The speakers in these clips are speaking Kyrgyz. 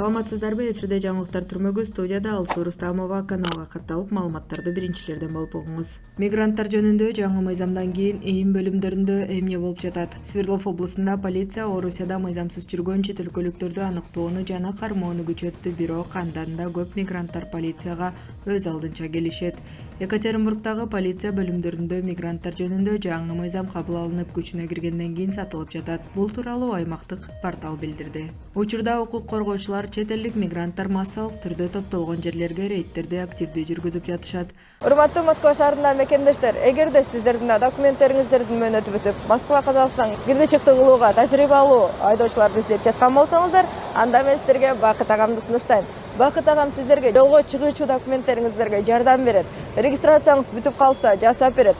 Саламатсыздарбы, эфирде жаңылыктар түрмөгү, студияда Алсуу Рустамова. Каналга катталып маалыматтарды биринчилерден болуп угуңуз. Мигранттар жөнүндө жаңы мыйзамдан кийин эми бөлүмдөрүндө эмне болуп жатат? Свердлов облусунда полиция Орусияда мыйзамсыз жүргөн чет өлкөлүктөрдү аныктоону жана кармоону күчөттү, бирок андан да көп мигранттар полицияга өз алдынча келишет. Екатеринбургдагы полиция бөлүмдөрүндө мигранттар жөнүндө жаңы мыйзам кабыл алынып күчүнө киргенден кийин сатылып жатат. Бул тууралуу аймактык портал билдирди. Учурда укук коргоочулар чет элдик мигранттар массалык түрдө топтолгон жерлерге рейдтерди активдүү жүргүзүп жатышат. Урматтуу Москва шаарындагы мекендештер, эгерде сиздердин документтериңиздердин мөөнөтү бүтүп, Москва Казакстан кирди чыкты кылууга тажрыйбалуу айдоочуларды издеп жаткан болсоңуздар, анда мен сиздерге Бакыт агамды сунуштайм. Бакыт агам сиздерге жолго чыгуучу документтериңиздерге жардам берет. Регистрацияңыз бүтүп калса жасап берет.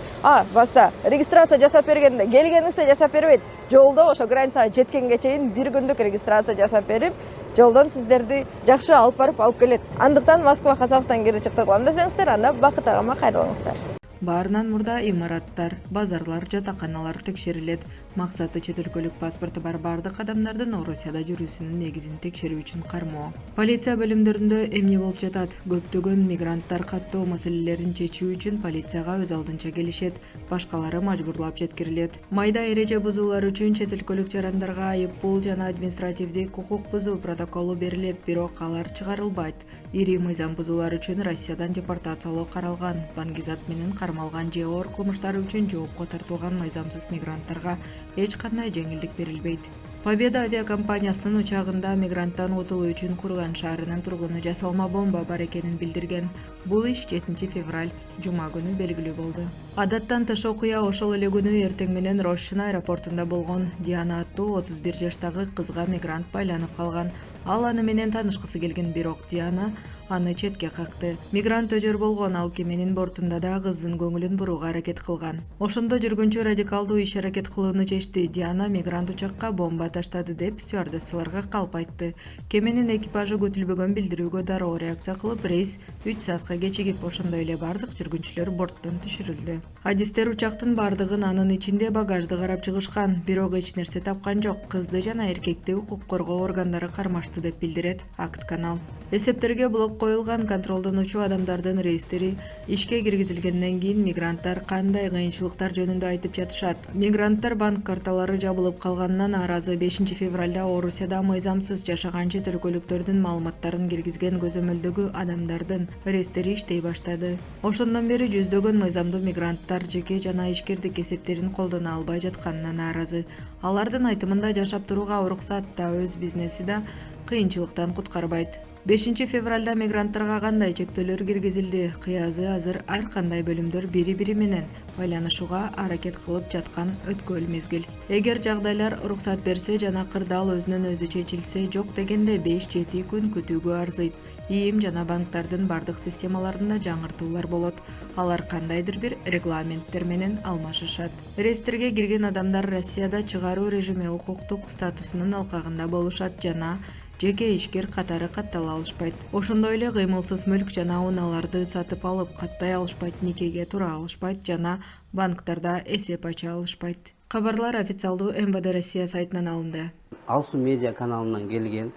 Баса регистрация жасап бергенде келгениңизде жасап бербейт. Жолдо ошо границага жеткенге чейин бир күндүк регистрация жасап берип, жолдон сиздерди жакшы алып барып алып келет. Андыктан Москва Казакстан кирди чыкты кылам десеңиздер, анда Бакыт агама кайрылыңыздар. Баарынан мурда имараттар, базарлар, жатаканалар текшерилет. Максаты чет өлкөлүк паспорту бар бардык адамдардын Орусияда жүрүүсүнүн негизин текшерүү үчүн кармоо. Полиция бөлүмдөрүндө эмне болуп жатат? Көптөгөн мигранттар каттоо маселелерин чечүү үчүн полицияга өз алдынча келишет, башкалары мажбурлап жеткирилет. Майда эреже бузуулар үчүн чет өлкөлүк жарандарга айып пул жана административдик укук бузуу протоколу берилет, бирок алар чыгарылбайт. Ири мыйзам бузуулар үчүн Россиядан депортациялоо каралган. Баңгизат менен кармалган же оор кылмыштар үчүн жоопко тартылган мыйзамсыз мигранттарга эч кандай жеңилдик берилбейт. Победа авиакомпаниясынын учагында мигранттан утулуу үчүн Курган шаарынын тургуну жасалма бомба бар экенин билдирген. Бул иш 7 февраль жума күнү белгилүү болду. Адаттан тыш окуя ошол эле күнү эртең менен Рошшин аэропортунда болгон. Диана аттуу 31 жаштагы кызга мигрант байланып калган. Ал аны менен таанышкысы келген, бирок Диана аны четке какты. Мигрант өжөр болгон, ал кеменин бортунда да кыздын көңүлүн бурууга аракет кылган. Ошондо жүргүнчү радикалдуу иш аракет кылууну чечти. Диана мигрант учакка бомба таштады деп стюардессаларга калп айтты. Кеменин экипажы күтүлбөгөн билдирүүгө дароо реакция кылып, рейс 3 саатка кечигип, ошондой эле бардык жүргүнчүлөр борттон түшүрүлдү. Адистер учактын бардыгын, анын ичинде багажды карап чыгышкан, бирок эч нерсе тапкан жок. Кызды жана эркекти укук коргоо органдары кармашты деп билдирет Акт канал. Эсептерге блок коюлган, контролдонуучу адамдардын рейстери ишке киргизилгенден кийин мигранттар кандай кыйынчылыктар жөнүндө айтып жатышат. Мигранттар банк карталары жабылып калганына нааразы. 5 февралда Орусияда мыйзамсыз жашаган чет өлкөлүктөрдүн маалыматтарын киргизген көзөмөлдөгү адамдардын рейстери иштей баштады. Ошондон бери жүздөгөн мыйзамдуу мигранттар жеке жана ишкердик эсептерин колдоно албай жатканына нааразы. Алардын айтымында жашап турууга уруксат да, өз бизнеси да кыйынчылыктан куткарбайт. 5 февралда мигранттарга кандай чектөөлөр киргизилди? Кыязы азыр ар кандай бөлүмдөр бири-бири менен байланышууга аракет кылып жаткан өткөл мезгил. Эгер жагдайлар уруксат берсе жана кырдаал өзүнөн өзү чечилсе, жок дегенде 5-7 күн күтүүгө арзыйт. ИИМ жана банктардын бардык системаларында жаңыртуулар болот. Алар кандайдыр бир регламенттер менен алмашышат. Реестрге кирген адамдар Россияда чыгаруу режими укуктук статусунун алкагында болушат жана жеке ишкер катары каттала алышпайт. Ошондой эле кыймылсыз мүлк жана унааларды сатып алып каттай алышпайт, никеге тура алышпайт жана банктарда эсеп ача алышпайт. Кабарлар официалдуу МВД Россия сайтынан алынды. Алсуу медиа каналынан келген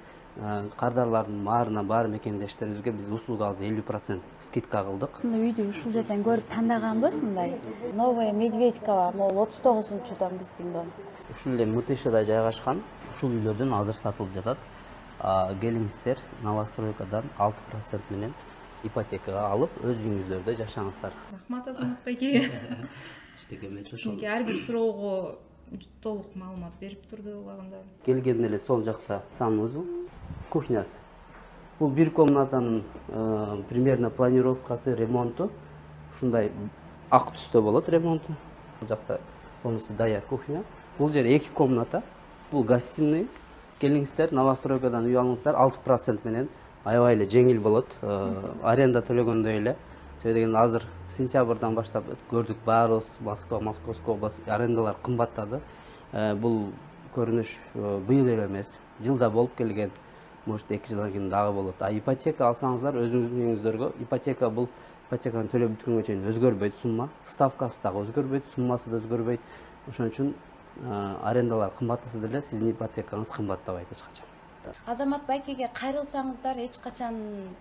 кардарлардын баары мекендештерибизге биз услугабызды 50% скидка кылдык. Үйдү ушул жерден көрүп тандаганбыз, мындай. Новая Медведькова, могул 39-дон биздин дом. Ушул эле МТШда жайгашкан ушул үйлөрдөн азыр сатылып жатат. Келиңиздер новостройкадан 6% менен ипотекага алып, өз үйүңүздөрдө жашаңыздар. Рахмат Азамат байке. Эчтеке эмес ошол. Чүнки ар бир суроого толук маалымат берип турду убагында. Келгенде эле сол жакта санузел, кухнясы. Бул бир комнатанын примерно планировкасы, ремонту ушундай ак түстө болот ремонту. Бул жакта полностью даяр кухня. Бул жер 2 комната. Бул гостиный. Келиңиздер, новостройкадан үй алыңыздар, 6% менен аябай эле жеңил болот. Аренда төлөгөндөй эле. Себеби дегенде азыр сентябрдан баштап көрдүк, баарыбыз Московская область арендалар кымбаттады. Бул көрүнүш быйыл эле эмес, жылда болуп келген. Может 2 жылдан кийин дагы болот. Ипотека алсаңыздар өзүңүздүн үйүңүздөргө, ипотека бул ипотеканы төлөп бүткөнгө чейин өзгөрбөйт сумма, ставкасы дагы өзгөрбөйт, суммасы да өзгөрбөйт. Ошон үчүн арендалар кымбаттаса деле сиздин ипотекаңыз кымбаттабайт эч качан. Азамат Байкеге кайрылсаңыздар эч качан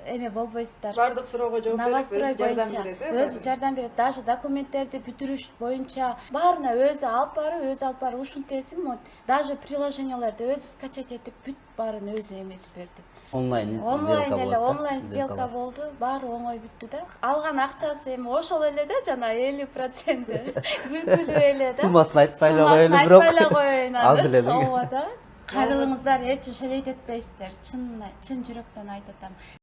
эме болбойсуздар. Бардык суроого жооп берип, Новострой өзү жардам боюнча берет, өзү жардам берет. Даже документтерди бүтүрүш боюнча баарына өзү алып барып ушинтип эсим, даже приложенияларды өзү скачать этип бүт баарын өзү эметип берди. Онлайн Онлайн сделка болду, баары оңой бүттү да. Алган акчасы эми ошол эле да, жана 50% бүкүлү эле да. Суммасын айтпай эле коелу, бирок аз эле да. Ооба да. Кайрылыңыздар, эч шелейт этпейсиздер. Чын жүрөктөн айтып атам.